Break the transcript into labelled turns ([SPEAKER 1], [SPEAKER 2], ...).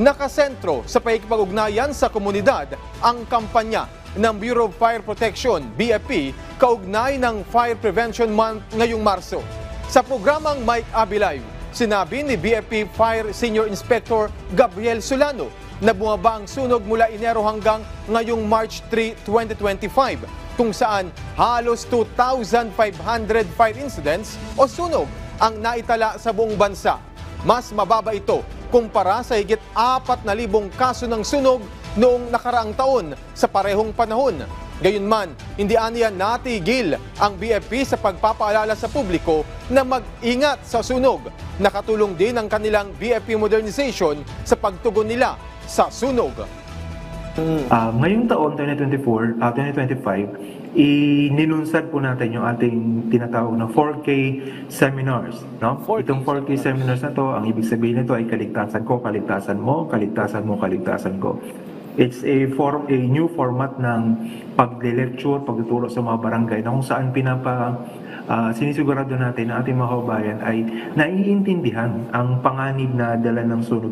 [SPEAKER 1] Nakasentro sa pakikipag-ugnayan sa komunidad ang kampanya ng Bureau of Fire Protection, BFP, kaugnay ng Fire Prevention Month ngayong Marso. Sa programang Mike Abi Live, sinabi ni BFP Fire Senior Inspector Gabriel Solano na bumaba ang sunog mula Enero hanggang ngayong March 3, 2025, kung saan halos 2,500 fire incidents o sunog ang naitala sa buong bansa. Mas mababa ito kumpara sa higit 4,000 kaso ng sunog noong nakaraang taon sa parehong panahon. Gayunman, hindi aniya natigil ang BFP sa pagpapaalala sa publiko na mag-ingat sa sunog. Nakatulong din ang kanilang BFP modernization sa pagtugon nila sa sunog.
[SPEAKER 2] Ngayong taon, 2025, inilunsad po natin yung ating tinatawag na 4K seminars. No? Itong 4K seminars na to, ang ibig sabihin nito ay kaligtasan ko, kaligtasan mo, kaligtasan mo, kaligtasan ko. It's a new format ng pag-lecture, pagtuturo sa mga barangay na kung saan sinisigurado natin na ating mga kababayan ay naiintindihan ang panganib na dala ng sunog